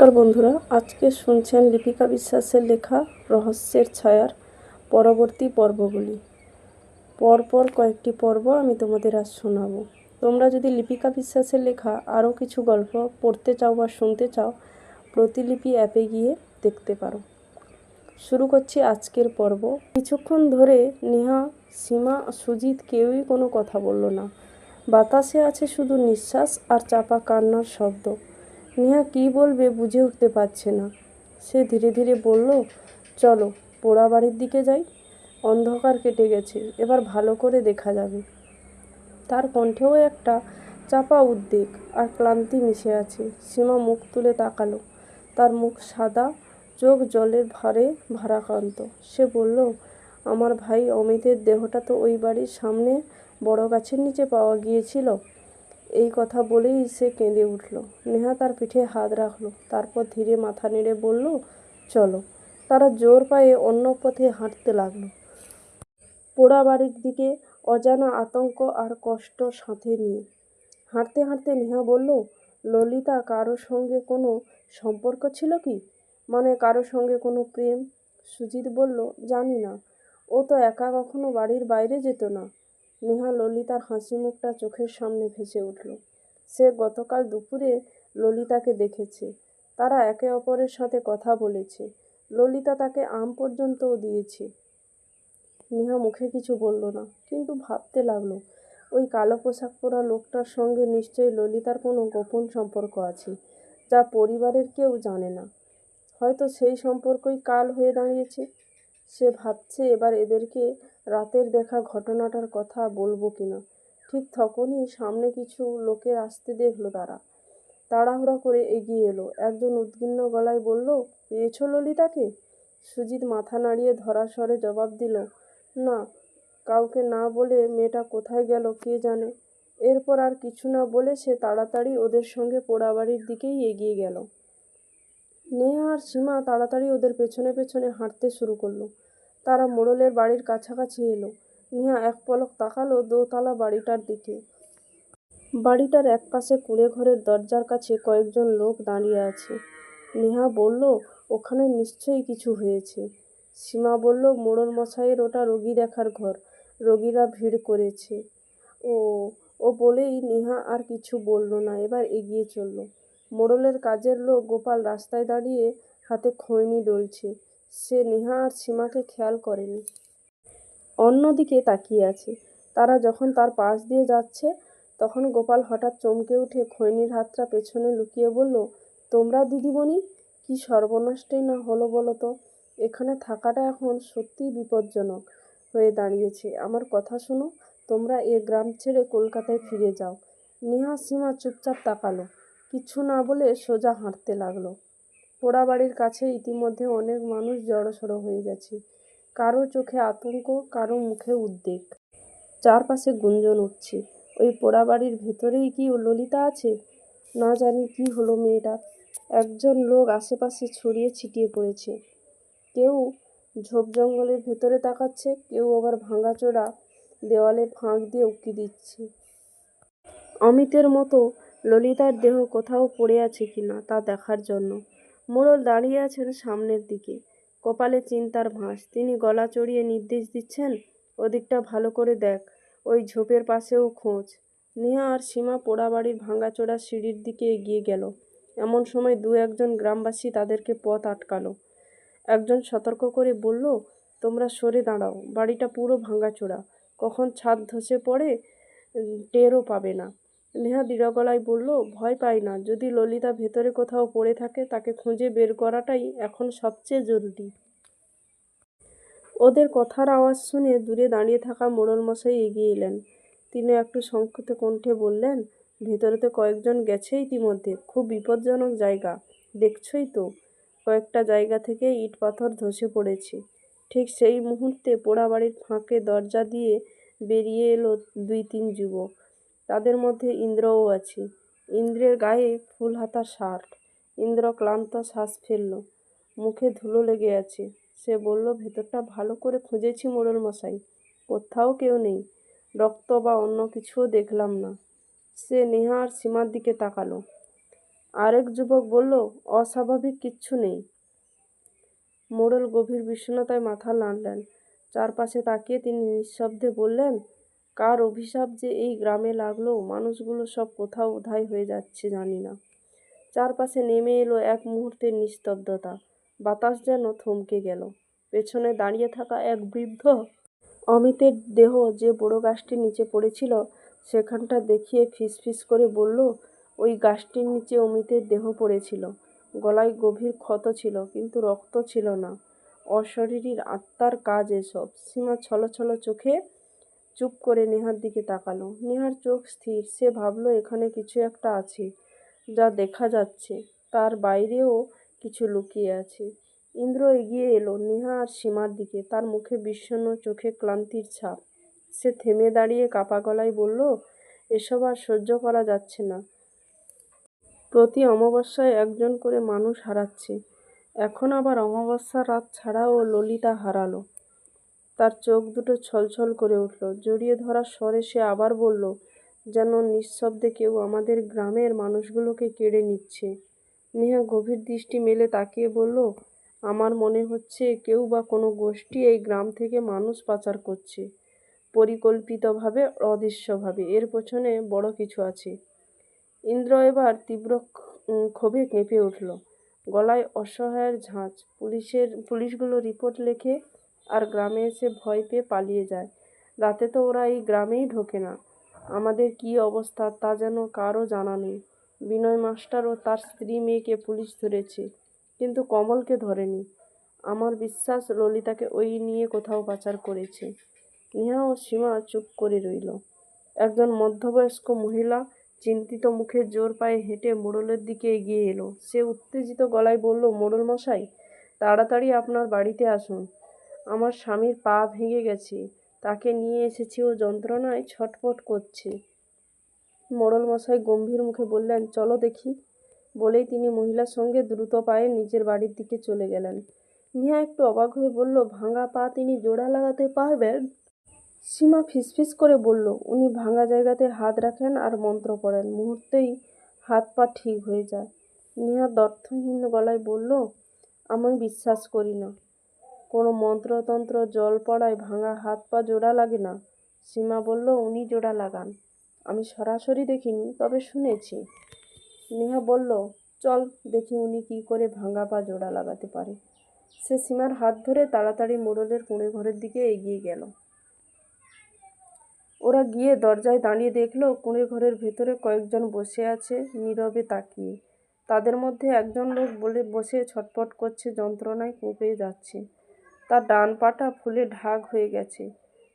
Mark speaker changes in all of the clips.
Speaker 1: নমস্কার বন্ধুরা, আজকে শুনছেন লিপিকা বিশ্বাসের লেখা রহস্যের ছায়ার পরবর্তী পর্বগুলি। পরপর কয়েকটি পর্ব আমি তোমাদের আজ শোনাবো। তোমরা যদি লিপিকা বিশ্বাসের লেখা আরও কিছু গল্প পড়তে চাও বা শুনতে চাও, প্রতিলিপি অ্যাপে গিয়ে দেখতে পারো। শুরু করছি আজকের পর্ব। কিছুক্ষণ ধরে নেহা, সীমা, সুজিত কেউই কোনো কথা বলল না। বাতাসে আছে শুধু নিঃশ্বাস আর চাপা কান্নার শব্দ। নেহা কী বলবে বুঝে উঠতে পারছে না। সে ধীরে ধীরে বলল, চলো পোড়া বাড়ির দিকে যাই। অন্ধকার কেটে গেছে, এবার ভালো করে দেখা যাবে। তার কণ্ঠেও একটা চাপা উদ্বেগ আর ক্লান্তি মিশে আছে। সীমা মুখ তুলে তাকালো। তার মুখ সাদা, চোখ জলের ভারে ভারাক্রান্ত। সে বলল, আমার ভাই অমিতের দেহটা তো ওই বাড়ির সামনে বড় গাছের নিচে পাওয়া গিয়েছিল। এই কথা বলেই সে কেঁদে উঠল। নেহা তার পিঠে হাত রাখলো, তারপর ধীরে মাথা নেড়ে বলল, চলো। তারা জোর পায়ে অন্য পথে হাঁটতে লাগলো, পোড়া বাড়ির দিকে, অজানা আতঙ্ক আর কষ্ট সাথে নিয়ে। হাঁটতে হাঁটতে নেহা বলল, ললিতা কারো সঙ্গে কোনো সম্পর্ক ছিল কি? মানে কারো সঙ্গে কোনো প্রেম? সুজিত বলল, জানি না, ও তো একা কখনো বাড়ির বাইরে যেত না। নেহা ললিতার হাসি মুখটা চোখের সামনে ভেসে উঠল। সে গতকাল দুপুরে ললিতাকে দেখেছে। তারা একে অপরের সাথে কথা বলেছে। ললিতা তাকে আম পর্যন্তও দিয়েছে। নেহা মুখে কিছু বলল না, কিন্তু ভাবতে লাগলো, ওই কালো পোশাক পরা লোকটার সঙ্গে নিশ্চয়ই ললিতার কোনো গোপন সম্পর্ক আছে, যা পরিবারের কেউ জানে না। হয়তো সেই সম্পর্কই কাল হয়ে দাঁড়িয়েছে। সে ভাবছে এবার এদেরকে রাতের দেখা ঘটনাটার কথা বলবো কিনা। ঠিক তখনই সামনে কিছু লোকের আসতে দেখলো তারা। তাড়াহুড়া করে এগিয়ে এলো। একজন উদ্বিগ্ন গলায় বলল, পেয়েছো ললিতাকে? সুজিত মাথা নাড়িয়ে ধরা স্বরে জবাব দিল, না, কাউকে না বলে মেয়েটা কোথায় গেল কে জানে। এরপর আর কিছু না বলে সে তাড়াতাড়ি ওদের সঙ্গে পোড়াবাড়ির দিকেই এগিয়ে গেল। নেহা আর সীমা তাড়াতাড়ি ওদের পেছনে পেছনে হাঁটতে শুরু করলো। তারা মোড়লের বাড়ির কাছাকাছি এলো। নেহা এক পলক তাকালো দোতলা বাড়িটার দিকে। বাড়িটার একপাশে কুঁড়ে ঘরের দরজার কাছে কয়েকজন লোক দাঁড়িয়ে আছে। নেহা বলল, ওখানে নিশ্চয়ই কিছু হয়েছে। সীমা বলল, মোড়ল মশাইয়ের ওটা রোগী দেখার ঘর, রোগীরা ভিড় করেছে। ও ও বলেই নেহা আর কিছু বলল না, এবার এগিয়ে চলল। মোড়লের কাজের লোক গোপাল রাস্তায় দাঁড়িয়ে হাতে খৈনি ডলছে। সে নেহা আর সীমাকে খেয়াল করেনি, অন্যদিকে তাকিয়ে আছে। তারা যখন তার পাশ দিয়ে যাচ্ছে, তখন গোপাল হঠাৎ চমকে উঠে খৈনির হাতটা পেছনে লুকিয়ে বলল, তোমরা দিদিমণি, কি সর্বনাশটাই না হলো বলো তো। এখানে থাকাটা এখন সত্যিই বিপজ্জনক হয়ে দাঁড়িয়েছে। আমার কথা শোনো, তোমরা এ গ্রাম ছেড়ে কলকাতায় ফিরে যাও। নেহা সীমা চুপচাপ তাকালো, কিছু না বলে সোজা হাঁটতে লাগলো। পোড়াবাড়ির কাছে ইতিমধ্যে অনেক মানুষ জড়সড় হয়ে গেছে। কারো চোখে আতঙ্ক, কারো মুখে উদ্বেগ। চারপাশে গুঞ্জন উঠছে, ওই পোড়াবাড়ির ভেতরেই কি ললিতা আছে? না জানি কি হলো মেয়েটার। একজন লোক আশেপাশে ছড়িয়ে ছিটিয়ে পড়েছে। কেউ ঝোপ জঙ্গলের ভেতরে তাকাচ্ছে, কেউ আবার ভাঙাচোরা দেওয়ালের ফাঁক দিয়ে উঁকি দিচ্ছে। অমিতের মতো ললিতার দেহ কোথাও পড়ে আছে কিনা তা দেখার জন্য। মোড়ল দাঁড়িয়ে আছেন সামনের দিকে, কপালে চিন্তার ভাঁজ। তিনি গলা চড়িয়ে নির্দেশ দিচ্ছেন, ওদিকটা ভালো করে দেখ, ওই ঝোপের পাশেও খোঁজ। নেহা আর সীমা পোড়াবাড়ির ভাঙাচোরা সিঁড়ির দিকে এগিয়ে গেল। এমন সময় দু একজন গ্রামবাসী তাদেরকে পথ আটকালো। একজন সতর্ক করে বলল, তোমরা সরে দাঁড়াও, বাড়িটা পুরো ভাঙাচোরা, কখন ছাদ ধসে পড়ে টেরও পাবে না। নেহা দৃঢ় গলায় বলল, ভয় পাই না, যদি ললিতা ভেতরে কোথাও পড়ে থাকে তাকে খুঁজে বের করাটাই এখন সবচেয়ে জরুরি। ওদের কথার আওয়াজ শুনে দূরে দাঁড়িয়ে থাকা মোড়ল মশাই এগিয়ে এলেন। তিনি একটু শঙ্কিত কণ্ঠে বললেন, ভেতরে তো কয়েকজন গেছে ইতিমধ্যে, খুব বিপজ্জনক জায়গা, দেখছই তো। কয়েকটা জায়গা থেকে ইট পাথর ধসে পড়েছে। ঠিক সেই মুহূর্তে পোড়াবাড়ির ফাঁকে দরজা দিয়ে বেরিয়ে এলো দুই তিন যুবক। তাদের মধ্যে ইন্দ্রও আছে। ইন্দ্রের গায়ে ফুল হাতা শার্ট। ইন্দ্র ক্লান্ত শ্বাস ফেলল, মুখে ধুলো লেগে আছে। সে বলল, ভেতরটা ভালো করে খুঁজেছি মোড়ল মশাই, কোথাও কেউ নেই, রক্ত বা অন্য কিছুও দেখলাম না। সে নেহা আর সীমার দিকে তাকালো। আরেক যুবক বলল, অস্বাভাবিক কিচ্ছু নেই। মোড়ল গভীর বিষণ্ণতায় মাথা নাড়লেন। চারপাশে তাকিয়ে তিনি নিঃশব্দে বললেন, কার অভিশাপ যে এই গ্রামে লাগলো, মানুষগুলো সব কোথাও উধাও হয়ে যাচ্ছে জানি না। চারপাশে নেমে এলো এক মুহূর্তের নিস্তব্ধতা। বাতাস যেন থমকে গেল। পেছনে দাঁড়িয়ে থাকা এক বৃদ্ধ অমিতের দেহ যে বড় গাছটির নিচে পড়েছিল সেখানটা দেখিয়ে ফিসফিস করে বলল, ওই গাছটির নিচে অমিতের দেহ পড়েছিল। গলায় গভীর ক্ষত ছিল, কিন্তু রক্ত ছিল না। অশরীরী আত্মার কাজ এসব। সীমা ছলছল চোখে চুপ করে নেহার দিকে তাকালো। নেহার চোখ স্থির। সে ভাবলো এখানে কিছু একটা আছে, যা দেখা যাচ্ছে, তার বাইরেও কিছু লুকিয়ে আছে। ইন্দ্র এগিয়ে এলো নেহা আর সীমার দিকে। তার মুখে বিষণ্ণ, চোখে ক্লান্তির ছাপ। সে থেমে দাঁড়িয়ে কাপা গলায় বলল, এসব আর সহ্য করা যাচ্ছে না। প্রতি অমাবস্যায় একজন করে মানুষ হারাচ্ছে। এখন আবার অমাবস্যার রাত ছাড়াও ললিতা হারালো। তার চোখ দুটো ছলছল করে উঠল। জড়িয়ে ধরা স্বরে সে আবার বলল, যেন নিঃশব্দে কেউ আমাদের গ্রামের মানুষগুলোকে কেড়ে নিচ্ছে। নেহা গভীর দৃষ্টি মেলে তাকিয়ে বলল, আমার মনে হচ্ছে কেউ বা কোনো গোষ্ঠী এই গ্রাম থেকে মানুষ পাচার করছে, পরিকল্পিতভাবে, অদৃশ্যভাবে। এর পেছনে বড় কিছু আছে। ইন্দ্র এবার তীব্র ক্ষোভে কেঁপে উঠল। গলায় অসহায়ের ঝাঁঝ। পুলিশগুলো রিপোর্ট লেখে আর গ্রামে এসে ভয় পেয়ে পালিয়ে যায়। রাতে তো ওরা এই গ্রামেই ঢোকে না। আমাদের কী অবস্থা তা যেন কারও জানা নেই। বিনয় মাস্টার ও তার স্ত্রী মেয়েকে পুলিশ ধরেছে, কিন্তু কমলকে ধরেনি। আমার বিশ্বাস ললিতাকে ওই নিয়ে কোথাও পাচার করেছে। নেহা ও সীমা চুপ করে রইল। একজন মধ্যবয়স্ক মহিলা চিন্তিত মুখে জোর পায়ে হেঁটে মোড়লের দিকে এগিয়ে এলো। সে উত্তেজিত গলায় বলল, মোড়ল মশাই, তাড়াতাড়ি আপনার বাড়িতে আসুন। আমার স্বামীর পা ভেঙে গেছে, তাকে নিয়ে এসেছি, ও যন্ত্রণায় ছটফট করছে। মোড়ল মশাই গম্ভীর মুখে বললেন, চলো দেখি। বলেই তিনি মহিলার সঙ্গে দ্রুত পায়ে নিজের বাড়ির দিকে চলে গেলেন। নেহা একটু অবাক হয়ে বলল, ভাঙা পা তিনি জোড়া লাগাতে পারবেন? সীমা ফিসফিস করে বলল, উনি ভাঙা জায়গাতে হাত রাখেন আর মন্ত্র পড়েন, মুহূর্তেই হাত পা ঠিক হয়ে যায়। নেহা দ্ব্যর্থহীন গলায় বলল, আমি বিশ্বাস করি না। কোনো মন্ত্রতন্ত্র জল পড়ায় ভাঙা হাত পা জোড়া লাগে না। সীমা বলল, উনি জোড়া লাগান। আমি সরাসরি দেখিনি, তবে শুনেছি। নেহা বলল, চল দেখি উনি কি করে ভাঙা পা জোড়া লাগাতে পারে। সে সীমার হাত ধরে তাড়াতাড়ি মোড়লের কুঁড়ে ঘরের দিকে এগিয়ে গেল। ওরা গিয়ে দরজায় দাঁড়িয়ে দেখল কুঁড়ে ঘরের ভেতরে কয়েকজন বসে আছে, নীরবে তাকিয়ে। তাদের মধ্যে একজন লোক বসে ছটফট করছে, যন্ত্রণায় কুঁপে যাচ্ছে। তার ডান পাটা ফুলে ঢাক হয়ে গেছে।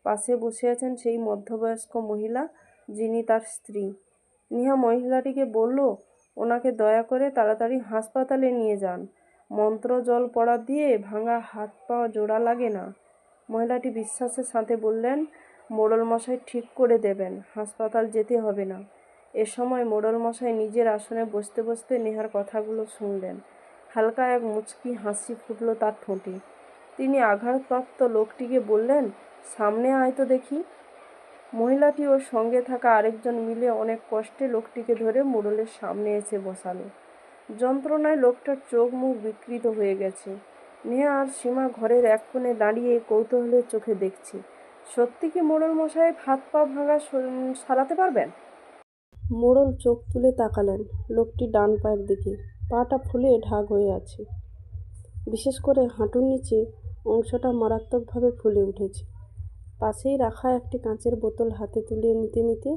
Speaker 1: পাশে বসে আছেন সেই মধ্যবয়স্ক মহিলা, যিনি তার স্ত্রী। নেহা মহিলাটিকে বলল, ওনাকে দয়া করে তাড়াতাড়ি হাসপাতালে নিয়ে যান। মন্ত্র জল পড়া দিয়ে ভাঙা হাত পা জোড়া লাগে না। মহিলাটি বিশ্বাসের সাথে বললেন, মোড়ল মশাই ঠিক করে দেবেন, হাসপাতাল যেতে হবে না। এ সময় মোড়ল মশাই নিজের আসনে বসতে বসতে নেহার কথাগুলো শুনলেন। হালকা এক মুচকি হাসি ফুটল তার ঠোঁটে। তিনি আঘাতপ্রাপ্ত লোকটিকে বললেন, সামনে আয় তো দেখি। মহিলাটি ওর সঙ্গে থাকা আরেকজন মিলে অনেক কষ্টে লোকটিকে ধরে মোড়লের সামনে এসে বসালো। যন্ত্রণায় লোকটার চোখ মুখ বিকৃত হয়ে গেছে। নেহা আর সীমা ঘরের এক কোণে দাঁড়িয়ে কৌতূহলের চোখে দেখছে। সত্যি কি মোড়ল মশাই হাত পা ভাঙা সারাতে পারবেন? মোড়ল চোখ তুলে তাকালেন লোকটি ডান পায়ের দিকে। পাটা ফুলে ঢাক হয়ে আছে। বিশেষ করে হাঁটুর নিচে অংশটা মারাত্মকভাবে ফুলে উঠেছে। পাশেই রাখা একটি কাঁচের বোতল হাতে তুলে নিতে নিতে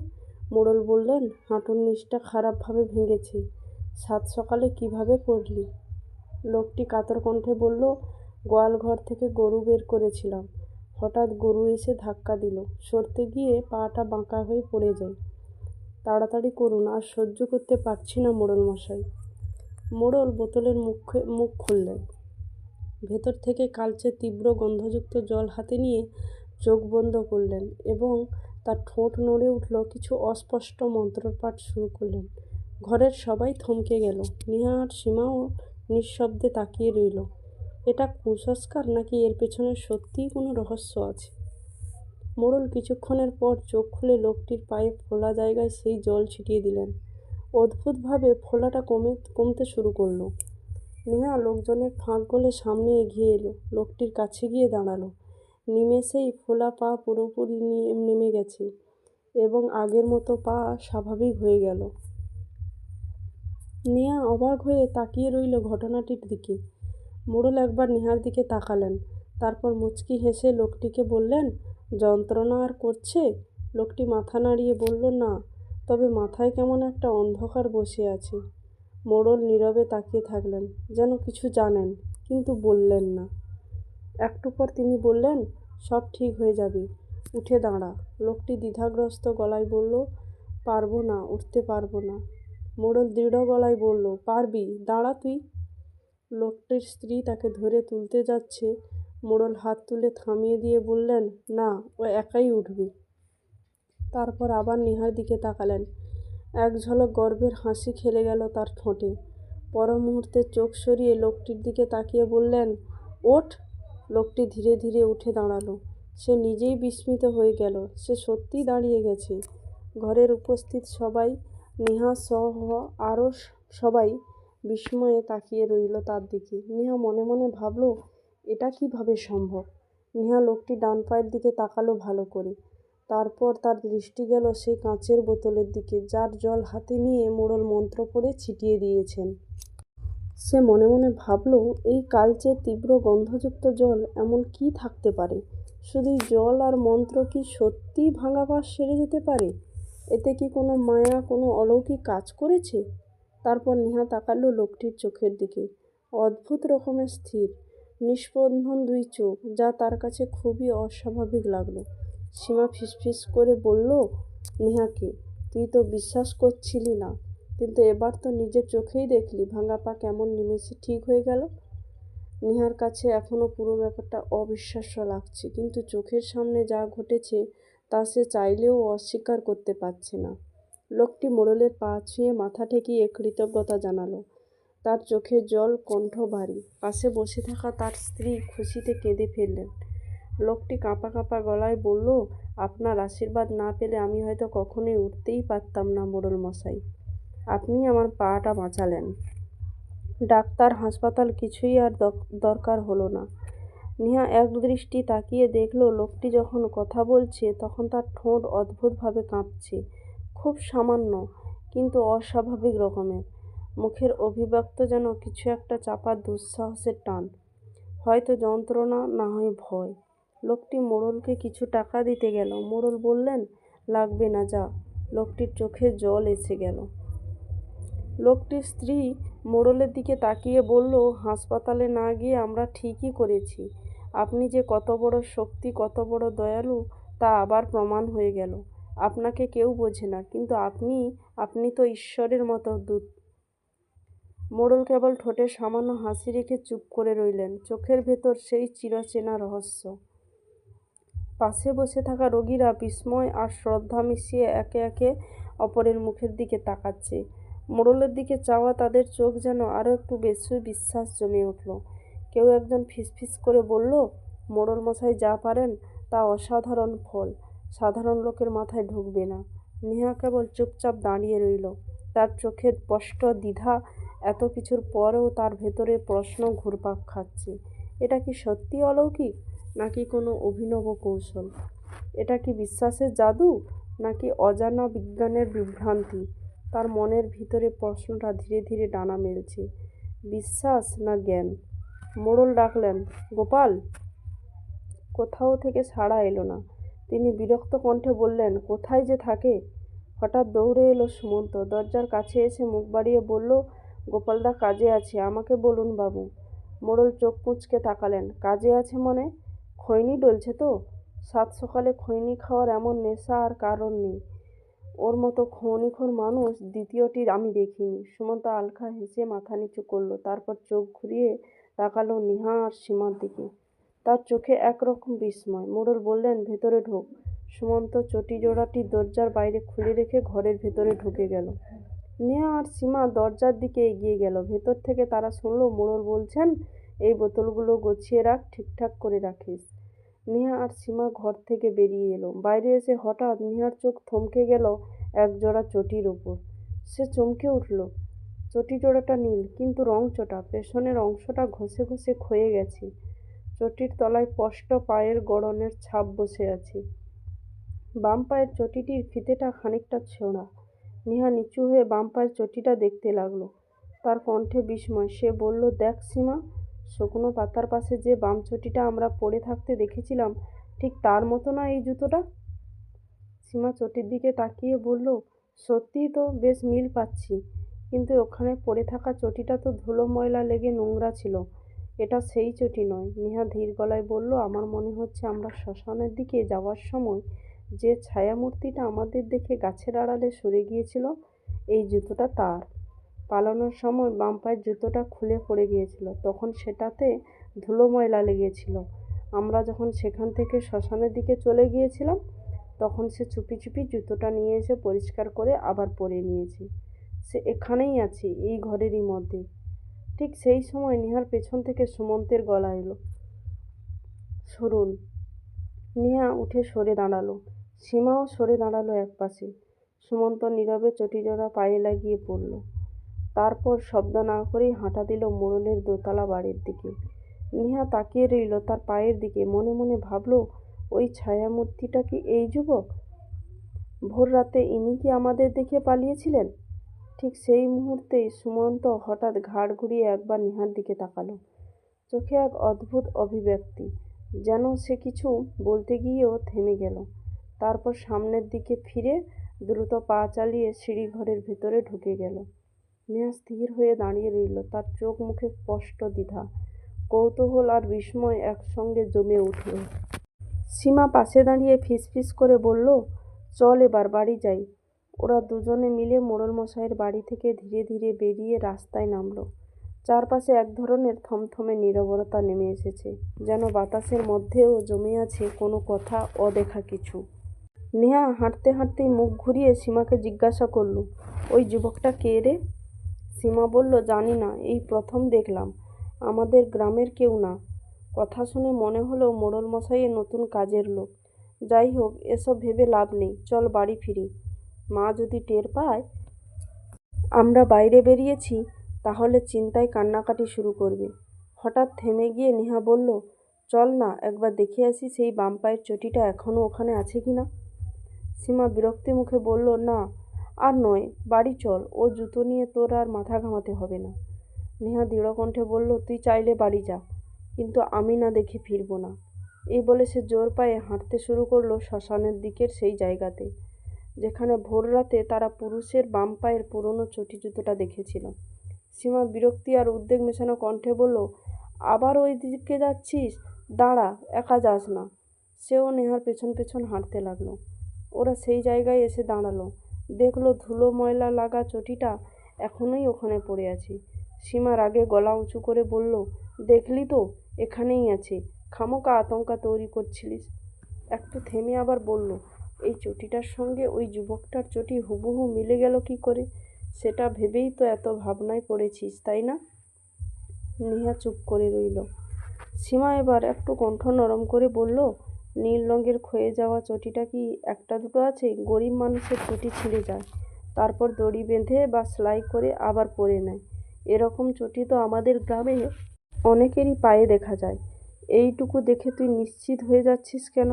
Speaker 1: মোড়ল বললেন, হাঁটুর নিচটা খারাপভাবে ভেঙেছে। সাত সকালে কিভাবে পড়লি? লোকটি কাতর কণ্ঠে বলল, গোয়াল ঘর থেকে গরু বের করেছিলাম। হঠাৎ গরু এসে ধাক্কা দিল। সরতে গিয়ে পাটা বাঁকা হয়ে পড়ে যায়। তাড়াতাড়ি করুন, আর সহ্য করতে পারছি না মোড়ল মশাই। মোড়ল বোতলের মুখ খুললেন। ভেতর থেকে কালচে তীব্র গন্ধযুক্ত জল হাতে নিয়ে চোখ বন্ধ করলেন এবং তার ঠোঁট নড়ে উঠল। কিছু অস্পষ্ট মন্ত্রপাঠ শুরু করলেন। ঘরের সবাই থমকে গেল। নেহা আর সীমাও নিঃশব্দে তাকিয়ে রইল। এটা কুসংস্কার নাকি এর পেছনে সত্যিই কোনো রহস্য আছে? মোড়ল কিছুক্ষণের পর চোখ খুলে লোকটির পায়ে ফোলা জায়গায় সেই জল ছিটিয়ে দিলেন। অদ্ভুতভাবে ফোলাটা কমতে শুরু করলো। নেহা লোকজনের ফাঁক গলে সামনে এগিয়ে এলো, লোকটির কাছে গিয়ে দাঁড়ালো। নিমেষেই ফোলা পা পুরোপুরি নেমে গেছে এবং আগের মতো পা স্বাভাবিক হয়ে গেল। নেহা অবাক হয়ে তাকিয়ে রইল ঘটনাটির দিকে। মোড়ল একবার নেহার দিকে তাকালেন, তারপর মুচকি হেসে লোকটিকে বললেন, যন্ত্রণা আর করছে? লোকটি মাথা নাড়িয়ে বলল, না, তবে মাথায় কেমন একটা অন্ধকার বসে আছে। মোড়ল নীরবে তাকিয়ে থাকলেন, যেন কিছু জানেন কিন্তু বললেন না। একটু পর তিনি বললেন, সব ঠিক হয়ে যাবে, উঠে দাঁড়া। লোকটি দ্বিধাগ্রস্ত গলায় বলল, পারবো না, উঠতে পারবো না। মোড়ল দৃঢ় গলায় বলল, পারবি, দাঁড়া তুই। লোকটির স্ত্রী তাকে ধরে তুলতে যাচ্ছে। মোড়ল হাত তুলে থামিয়ে দিয়ে বললেন, না, ও একাই উঠবে। তারপর আবার নেহার দিকে তাকালেন। এক ঝলক গর্বের হাসি খেলে গেল তার ঠোঁটে। পর মুহূর্তে চোখ সরিয়ে লোকটির দিকে তাকিয়ে বললেন, ওঠ। লোকটি ধীরে ধীরে উঠে দাঁড়ালো। সে নিজেই বিস্মিত হয়ে গেল, সে সত্যিই দাঁড়িয়ে গেছে। ঘরের উপস্থিত সবাই, নেহা সহ আরও সবাই বিস্ময়ে তাকিয়ে রইল তার দিকে। নেহা মনে মনে ভাবল, এটা কিভাবে সম্ভব। নেহা লোকটি ডান পায়ের দিকে তাকালো ভালো করে। তারপর তার দৃষ্টি গেল সেই কাঁচের বোতলের দিকে, যার জল হাতে নিয়ে মোড়ল মন্ত্র পড়ে ছিটিয়ে দিয়েছেন। সে মনে মনে ভাবল, এই কালচে তীব্র গন্ধযুক্ত জল এমন কি থাকতে পারে? শুধুই জল আর মন্ত্র কি সত্যিই ভাঙা পা সেরে যেতে পারে? এতে কি কোনো মায়া, কোনো অলৌকিক কাজ করেছে? তারপর নেহা তাকালো লোকটির চোখের দিকে। অদ্ভুত রকমের স্থির, নিস্পন্দন দুই চোখ, যা তার কাছে খুবই অস্বাভাবিক লাগলো। সীমা ফিসফিস করে বলল নেহাকে, তুই তো বিশ্বাস করছিলি না, কিন্তু এবার তো নিজের চোখেই দেখলি ভাঙা পা কেমন নিমেষে ঠিক হয়ে গেল। নেহার কাছে এখনও পুরো ব্যাপারটা অবিশ্বাস্য লাগছে, কিন্তু চোখের সামনে যা ঘটেছে তা সে চাইলেও অস্বীকার করতে পারছে না। লোকটি মোড়লের পা ছুঁয়ে মাথা ঠেকিয়ে কৃতজ্ঞতা জানালো। তার চোখে জল, কণ্ঠ ভারী। পাশে বসে থাকা তার স্ত্রী খুশিতে কেঁদে ফেললেন। লোকটি কাঁপা কাঁপা গলায় বলল, আপনার আশীর্বাদ না পেলে আমি হয়তো কখনোই উঠতেই পারতাম না মোড়ল মশাই। আপনি আমার পাটা বাঁচালেন। ডাক্তার, হাসপাতাল কিছুই আর দরকার হলো না। নেহা একদৃষ্টি তাকিয়ে দেখল লোকটি যখন কথা বলছে তখন তার ঠোঁট অদ্ভুতভাবে কাঁপছে, খুব সামান্য কিন্তু অস্বাভাবিক রকমের। মুখের অভিব্যক্ত যেন কিছু একটা চাপার দুঃসাহসের টান, হয়তো যন্ত্রণা, না হয় ভয়। লোকটি মোড়লকে কিছু টাকা দিতে গেল। মোড়ল বললেন, লাগবে না, যা। লোকটির চোখে জল এসে গেল। লোকটির স্ত্রী মোড়লের দিকে তাকিয়ে বলল, হাসপাতালে না গিয়ে আমরা ঠিকই করেছি। আপনি যে কত বড় শক্তি, কত বড় দয়ালু, তা আবার প্রমাণ হয়ে গেল। আপনাকে কেউ বোঝে না, কিন্তু আপনি তো ঈশ্বরের মতো দূত। মোড়ল কেবল ঠোঁটে সামান্য হাসি রেখে চুপ করে রইলেন, চোখের ভেতর সেই চিরচেনা রহস্য। পাশে বসে থাকা রোগীরা বিস্ময় আর শ্রদ্ধা মিশিয়ে একে একে অপরের মুখের দিকে তাকাচ্ছে। মোড়লের দিকে চাওয়া তাদের চোখ যেন আরও একটু বেশি বিশ্বাস জমে উঠল। কেউ একজন ফিসফিস করে বলল, মোড়ল মশাই যা পারেন তা অসাধারণ ফল, সাধারণ লোকের মাথায় ঢুকবে না। নেহা কেবল চুপচাপ দাঁড়িয়ে রইল, তার চোখে স্পষ্ট দ্বিধা। এত কিছুর পরেও তার ভেতরে প্রশ্ন ঘুরপাক খাচ্ছে, এটা কি সত্যি অলৌকিক, নাকি কোনো অভিনব কৌশল? এটা কি বিশ্বাসের জাদু, নাকি অজানা বিজ্ঞানের বিভ্রান্তি? তার মনের ভিতরে প্রশ্নটা ধীরে ধীরে ডানা মেলছে, বিশ্বাস না জ্ঞান। মোড়ল ডাকলেন, গোপাল। কোথাও থেকে সাড়া এলো না। তিনি বিরক্ত কণ্ঠে বললেন, কোথায় যে থাকে। হঠাৎ দৌড়ে এলো সুমন্ত, দরজার কাছে এসে মুখ বাড়িয়ে বলল, গোপালদা কাজে আছে, আমাকে বলুন বাবু। মোড়ল চোখ কুঁচকে তাকালেন, কাজে আছে মানে? খৈনি ডলছে তো? সাত সকালে খৈনি খাওয়ার এমন নেশা আর কারণ নেই। ওর মতো খৈনিখোর মানুষ দ্বিতীয়টি আমি দেখিনি। সুমন্ত আলখা হেসে মাথা নিচু করল, তারপর চোখ ঘুরিয়ে তাকালো নেহা আর সীমার দিকে। তার চোখে একরকম বিস্ময়। মোড়ল বললেন, ভেতরে ঢোক। সুমন্ত চটি জোড়াটি দরজার বাইরে খুলে রেখে ঘরের ভেতরে ঢুকে গেল। নেহা আর সীমা দরজার দিকে এগিয়ে গেল। ভেতর থেকে তারা শুনল মোড়ল বলছেন, এই বোতলগুলো গুছিয়ে রাখ, ঠিকঠাক করে রাখিস। নেহা আর সীমা ঘর থেকে বেরিয়ে এলো। বাইরে এসে হঠাৎ নেহার চোখ থমকে গেল একজোড়া চটির ওপর। সে চমকে উঠল। চটি জোড়াটা নীল, কিন্তু রং চটা, পেছনের অংশটা ঘষে ঘষে ক্ষয়ে গেছে। চটির তলায় স্পষ্ট পায়ের গড়নের ছাপ বসে আছে। বাম পায়ের চটিটির ফিতেটা খানিকটা ছোঁড়া। নেহা নিচু হয়ে বাম পায়ের চটিটা দেখতে লাগলো। তার কণ্ঠে বিস্ময়। সে বলল, দেখ সীমা, শুকনো পাতার পাশে যে বাম চটিটা আমরা পড়ে থাকতে দেখেছিলাম, ঠিক তার মতো না এই জুতোটা? সীমা চটির দিকে তাকিয়ে বলল, সত্যিই তো বেশ মিল পাচ্ছি, কিন্তু ওখানে পড়ে থাকা চটিটা তো ধুলো ময়লা লেগে নোংরা ছিল। এটা সেই চটি নয়। নেহা ধীর গলায় বলল, আমার মনে হচ্ছে আমরা শ্মশানের দিকে যাওয়ার সময় যে ছায়ামূর্তিটা আমাদের দেখে গাছের আড়ালে সরে গিয়েছিল, এই জুতোটা তার। পালানোর সময় বাম পায়ের জুতোটা খুলে পড়ে গিয়েছিল, তখন সেটাতে ধুলো ময়লা লেগেছিল। আমরা যখন সেখান থেকে শ্মশানের দিকে চলে গিয়েছিলাম, তখন সে চুপি চুপি জুতোটা নিয়ে এসে পরিষ্কার করে আবার পরে নিয়েছে। সে এখানেই আছে, এই ঘরেরই মধ্যে। ঠিক সেই সময় নেহার পেছন থেকে সুমন্তের গলা এলো, সরুন। নেহা উঠে সরে দাঁড়ালো। সীমাও সরে দাঁড়ালো একপাশে। সুমন্ত নীরবে চটিজোড়া পায়ে লাগিয়ে পড়ল। তারপর শব্দ না করেই হাঁটা দিল মোড়লের দোতলা বাড়ির দিকে। নেহা তাকিয়ে রইল তার পায়ের দিকে। মনে মনে ভাবল, ওই ছায়ামূর্তিটা কি এই যুবক? ভোর রাতে ইনি কি আমাদের দেখে পালিয়েছিলেন? ঠিক সেই মুহূর্তেই সুমন্ত হঠাৎ ঘাড় ঘুরিয়ে একবার নেহার দিকে তাকালো। চোখে এক অদ্ভুত অভিব্যক্তি, যেন সে কিছু বলতে গিয়েও থেমে গেল। তারপর সামনের দিকে ফিরে দ্রুত পা চালিয়ে সিঁড়িঘরের ভেতরে ঢুকে গেল। নেহা স্থির হয়ে দাঁড়িয়ে রইল। তার চোখ মুখে স্পষ্ট দ্বিধা, কৌতূহল আর বিস্ময় একসঙ্গে জমে উঠল। সীমা পাশে দাঁড়িয়ে ফিসফিস করে বলল, চল এবার বাড়ি যাই। ওরা দুজনে মিলে মোড়লমশাইয়ের বাড়ি থেকে ধীরে ধীরে বেরিয়ে রাস্তায় নামল। চারপাশে এক ধরনের থমথমে নীরবতা নেমে এসেছে, যেন বাতাসের মধ্যেও জমে আছে কোনো কথা, অদেখা কিছু। নেহা হাঁটতে হাঁটতেই মুখ ঘুরিয়ে সীমাকে জিজ্ঞাসা করল, ওই যুবকটা কে রে? সীমা বলল, জানি না, এই প্রথম দেখলাম। আমাদের গ্রামের কেউ না। কথা শুনে মনে হলো মোড়লমশাইয়ের নতুন কাজের লোক। যাই হোক, এসব ভেবে লাভ নেই, চল বাড়ি ফিরি। মা যদি টের পায় আমরা বাইরে বেরিয়েছি, তাহলে চিন্তায় কান্নাকাটি শুরু করবে। হঠাৎ থেমে গিয়ে নেহা বলল, চল না, একবার দেখে আসি সেই বাম পায়ের চটিটা এখনও ওখানে আছে কি না। সীমা বিরক্তি মুখে বলল, না, আর নয়, বাড়ি চল। ও জুতো নিয়ে তোর আর মাথা ঘামাতে হবে না। নেহা দৃঢ় কণ্ঠে বলল, তুই চাইলে বাড়ি যা, কিন্তু আমি না দেখে ফিরব না। এই বলে সে জোর পায়ে হাঁটতে শুরু করলো শ্মশানের দিকের সেই জায়গাতে, যেখানে ভোর রাতে তারা পুরুষের বাম পায়ের পুরনো চটি জুতোটা দেখেছিল। সীমা বিরক্তি আর উদ্বেগ মেশানো কণ্ঠে বলল, আবার ওই দিকে যাচ্ছিস? দাঁড়া, একা যাস না। সেও নেহার পেছন পেছন হাঁটতে লাগলো। ওরা সেই জায়গায় এসে দাঁড়ালো। দেখলো ধুলো ময়লা লাগা চটিটা এখনোই ওখানে পড়ে আছে। সীমা রাগে গলা উঁচু করে বলল, দেখলি তো, এখানেই আছে। খামোকা আতঙ্কা তৈরি করছিলিস। একটু থেমে আবার বলল, এই চটিটার সঙ্গে ওই যুবকটার চটি হুবহু মিলে গেল কি করে? সেটা ভেবেই তো এত ভাবনায় পড়েছিস, তাই না? নেহা চুপ করে রইল। সীমা এবার একটু কণ্ঠ নরম করে বলল, নীল রঙের ক্ষয়ে যাওয়া চটিটা কি একটা দুটো আছে? গরিব মানুষের চটি ছিঁড়ে যায়, তারপর দড়ি বেঁধে বা সেলাই করে আবার পরে নেয়। এরকম চটি তো আমাদের গ্রামে অনেকেরই পায়ে দেখা যায়। এইটুকু দেখে তুই নিশ্চিত হয়ে যাচ্ছিস কেন?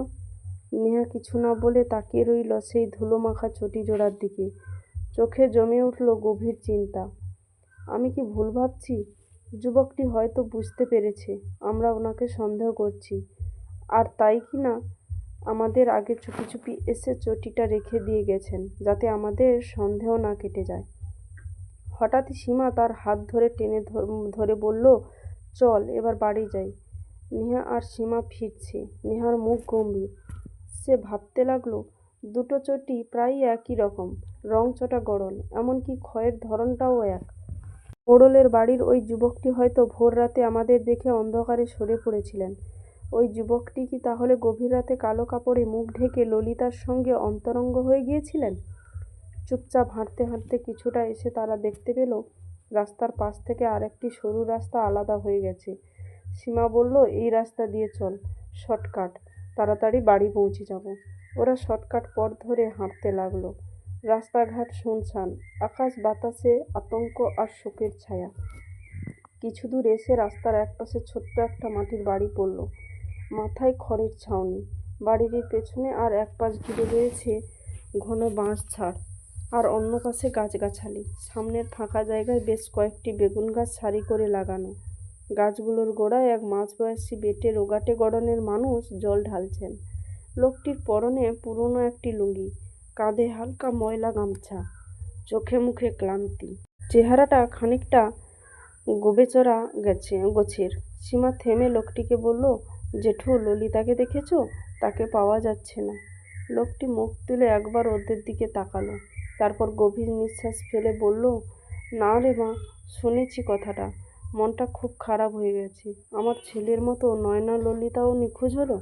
Speaker 1: নেহা কিছু না বলে তাকিয়ে রইল সেই ধুলোমাখা চটি জোড়ার দিকে। চোখে জমে উঠল গভীর চিন্তা। আমি কি ভুল ভাবছি? যুবকটি হয়তো বুঝতে পেরেছে আমরা ওনাকে সন্দেহ করছি, আর তাই কি না আমাদের আগে চুপি চুপি এসে চটিটা রেখে দিয়ে গেছেন, যাতে আমাদের সন্দেহ না কেটে যায়। হঠাৎই সীমা তার হাত ধরে টেনে ধরে বলল, চল এবার বাড়ি যাই। নেহা আর সীমা ফিরছে। নেহার মুখ গম্ভীর। সে ভাবতে লাগলো, দুটো চটি প্রায় একই রকম, রং চটা গড়ন, এমনকি ক্ষয়ের ধরনটাও এক। মোড়লের বাড়ির ওই যুবকটি হয়তো ভোর রাতে আমাদের দেখে অন্ধকারে সরে পড়েছিলেন। ওই যুবকটি কি তাহলে গভীর রাতে কালো কাপড়ে মুখ ঢেকে ললিতার সঙ্গে অন্তরঙ্গ হয়ে গিয়েছিলেন? চুপচাপ হাঁটতে হাঁটতে কিছুটা এসে তারা দেখতে পেল রাস্তার পাশ থেকে আরেকটি সরু রাস্তা আলাদা হয়ে গেছে। সীমা বলল, এই রাস্তা দিয়ে চল, শর্টকাট, তাড়াতাড়ি বাড়ি পৌঁছে যাব। ওরা শর্টকাট পথ ধরে হাঁটতে লাগলো। রাস্তাঘাট শুনশান, আকাশ বাতাসে আতঙ্ক আর শোকের ছায়া। কিছু দূর এসে রাস্তার একপাশে ছোট্ট একটা মাটির বাড়ি পড়ল। মাথায় খড়ের ছাউনি, বাড়ির পেছনে আর এক পাশ ঘিরে রয়েছে ঘন বাঁশ ঝাড়, আর অন্য পাশে গাছগাছালি। সামনের ফাঁকা জায়গায় বেশ কয়েকটি বেগুন গাছ সারি করে লাগানো। গাছগুলোর গোড়ায় এক মাঝবয়সী বেটে রোগাটে গড়নের মানুষ জল ঢালছেন। লোকটির পরনে পুরনো একটি লুঙ্গি, কাঁধে হালকা ময়লা গামছা, চোখে মুখে ক্লান্তি, চেহারাটা খানিকটা গোবেচরা গোছের। সীমা থেমে লোকটিকে বলল, জেঠু, ললিতাকে দেখেছো? তাকে পাওয়া যাচ্ছে না। লোকটি মুখ তুলে একবার ওদের দিকে তাকালো, তারপর গভীর নিঃশ্বাস ফেলে বলল, না রে মা, শুনেছি কথাটা, মনটা খুব খারাপ হয়ে গেছে। আমার ছেলের মতো নয়না ললিতাও নিখোঁজ হলো।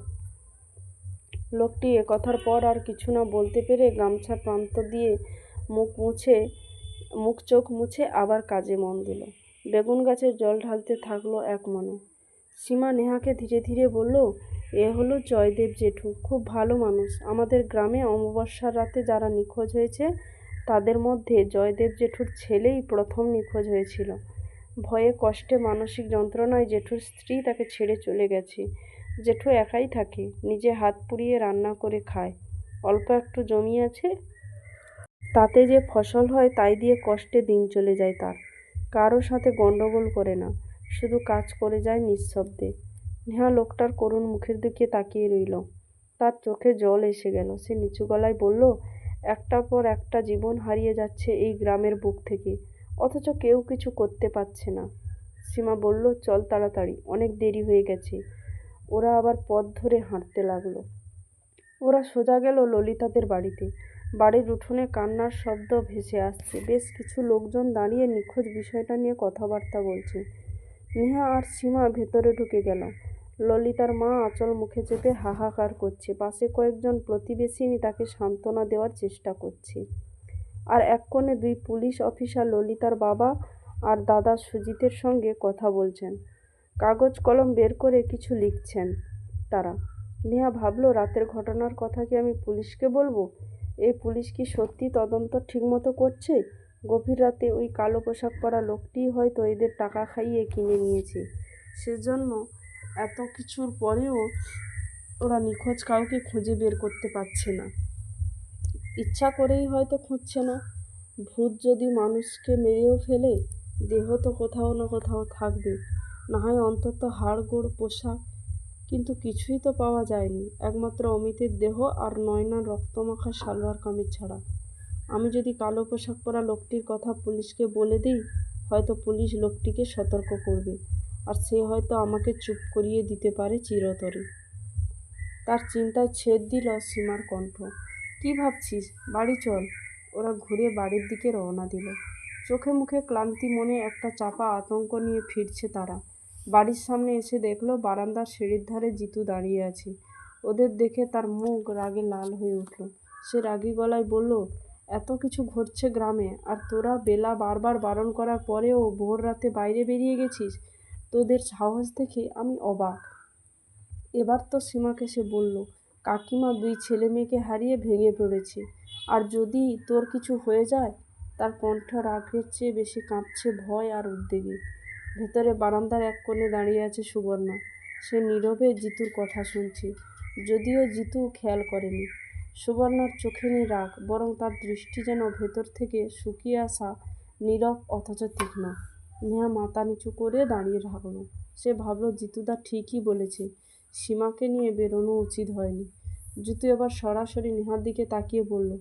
Speaker 1: লোকটি একথার পর আর কিছু না বলতে পেরে গামছার প্রান্ত দিয়ে মুখ চোখ মুছে আবার কাজে মন দিল। বেগুন গাছের জল ঢালতে থাকলো এক মনে। সীমা নেহাকে ধীরে ধীরে বলল, এ হলো জয়দেব জেঠু, খুব ভালো মানুষ। আমাদের গ্রামে অমাবস্যার রাতে যারা নিখোঁজ হয়েছে তাদের মধ্যে জয়দেব জেঠুর ছেলেই প্রথম নিখোঁজ হয়েছিল। ভয়ে কষ্টে মানসিক যন্ত্রণায় জেঠুর স্ত্রী তাকে ছেড়ে চলে গেছে। জেঠু একাই থাকে, নিজে হাত পুড়িয়ে রান্না করে খায়। অল্প একটু জমি আছে, তাতে যে ফসল হয় তাই দিয়ে কষ্টে দিন চলে যায় তার। কারো সাথে গণ্ডগোল করে না, শুধু কাজ করে যায় নিঃশব্দে। নেহা লোকটার করুণ মুখের দিকে তাকিয়ে রইল। তার চোখে জল এসে গেল। সে নিচু গলায় বলল, একটার পর একটা জীবন হারিয়ে যাচ্ছে এই গ্রামের বুক থেকে, অথচ কেউ কিছু করতে পারছে না। সীমা বলল, চল তাড়াতাড়ি, অনেক দেরি হয়ে গেছে। ওরা আবার পথ ধরে হাঁটতে লাগলো। ওরা সোজা গেল ললিতাদের বাড়িতে। বাড়ির উঠোনে কান্নার শব্দ ভেসে আসছে। বেশ কিছু লোকজন দাঁড়িয়ে নিখোঁজ বিষয়টা নিয়ে কথাবার্তা বলছে। নেহা আর সীমা ভেতরে ঢুকে গেল। ললিতার মা আঁচল মুখে চেপে হাহাকার করছে। পাশে কয়েকজন প্রতিবেশিনী তাকে সান্ত্বনা দেওয়ার চেষ্টা করছে। আর এক কোণে দুই পুলিশ অফিসার ললিতার বাবা আর দাদা সুজিতের সঙ্গে কথা বলছেন। কাগজ কলম বের করে কিছু লিখছেন তারা। নেহা ভাবল, রাতের ঘটনার কথা কি আমি পুলিশকে বলবো? এই পুলিশ কি সত্যি তদন্ত ঠিকমতো করছে? গভীর রাতে ওই কালো পোশাক পরা লোকটিই হয়তো এদের টাকা খাইয়ে কিনে নিয়েছে। সেজন্য এত কিছুর পরেও ওরা নিখোঁজ কাউকে খুঁজে বের করতে পারছে না। ইচ্ছা করেই হয়তো খুঁজছে না। ভূত যদি মানুষকে মেরেও ফেলে, দেহ তো কোথাও না কোথাও থাকবে, না হয় অন্তত হাড়গোড় পোশাক। কিন্তু কিছুই তো পাওয়া যায়নি, একমাত্র অমিতের দেহ আর নয়নার রক্তমাখা সালোয়ার কামিজ ছাড়া। আমি যদি কালো পোশাক পরা লোকটির কথা পুলিশকে বলে দিই, হয়তো পুলিশ লোকটিকে সতর্ক করবে, আর সে হয়তো আমাকে চুপ করিয়ে দিতে পারে চিরতরে। তার চিন্তায় ছেদ দিল সীমার কণ্ঠ। কি ভাবছিস? বাড়ি চল। ওরা ঘুরে বাড়ির দিকে রওনা দিল। চোখে মুখে ক্লান্তি, মনে একটা চাপা আতঙ্ক নিয়ে ফিরছে তারা। বাড়ির সামনে এসে দেখলো বারান্দার সিঁড়ির ধারে জিতু দাঁড়িয়ে আছে। ওদের দেখে তার মুখ রাগে লাল হয়ে উঠল। সে রাগী গলায় বলল, এত কিছু ঘটছে গ্রামে, আর তোরা বেলা বারবার বারণ করার পরেও ভোর রাতে বাইরে বেরিয়ে গেছিস। তোদের সাহস দেখে আমি অবাক। এবার তো সীমাকে সে বলল, কাকিমা দুই ছেলে মেয়েকে হারিয়ে ভেঙে পড়েছে, আর যদি তোর কিছু হয়ে যায়। তার কণ্ঠ রাগের চেয়ে বেশি কাঁপছে ভয় আর উদ্বেগে। ভেতরে বারান্দার এক কোণে দাঁড়িয়ে আছে সুবর্ণা। সে নীরবে জিতুর কথা শুনছে, যদিও জিতু খেয়াল করেনি। সুবর্ণার চোখে নেই রাগ, বরং তার দৃষ্টি যেন ভেতর থেকে শুকিয়ে আসা, নীরব অথচ তীক্ষ্ণ। নেহা মাথা নিচু করে দাঁড়িয়ে থাকল। সে ভাবল, জিতুদা ঠিকই বলেছে, সীমাকে নিয়ে বেরোনো উচিত হয়নি। জিতু এবার সরাসরি নেহার দিকে তাকিয়ে বলল,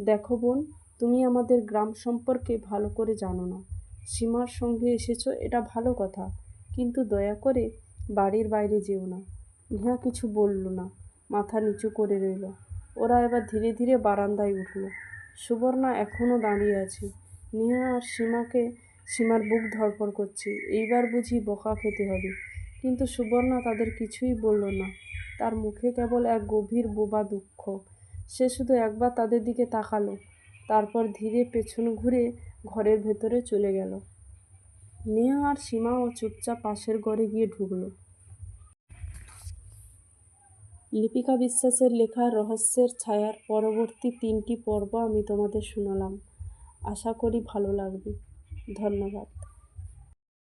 Speaker 1: দেখো বোন, তুমি আমাদের গ্রাম সম্পর্কে ভালো করে জানো না। সীমার সঙ্গে এসেছো, এটা ভালো কথা, কিন্তু দয়া করে বাড়ির বাইরে যেও না। নেহা কিছু বলল না, মাথা নিচু করে রইল। ওরা এবার ধীরে ধীরে বারান্দায় উঠল। সুবর্ণা এখনও দাঁড়িয়ে আছে। নেহা আর সীমার বুক ধড়ফড় করছে। এইবার বুঝি বকা খেতে হবে। কিন্তু সুবর্ণা তাদের কিছুই বলল না। তার মুখে কেবল এক গভীর বোবা দুঃখ। সে শুধু একবার তাদের দিকে তাকালো, তারপর ধীরে পেছন ঘুরে ঘরের ভেতরে চলে গেল। নেহা আর সীমাও চুপচাপ পাশের ঘরে গিয়ে ঢুকল। লিপিকা বিশ্বাসের লেখা রহস্যের ছায়ার পরবর্তী 3টি পর্ব আমি তোমাদের শোনালাম। আশা করি ভালো লাগবে। ধন্যবাদ।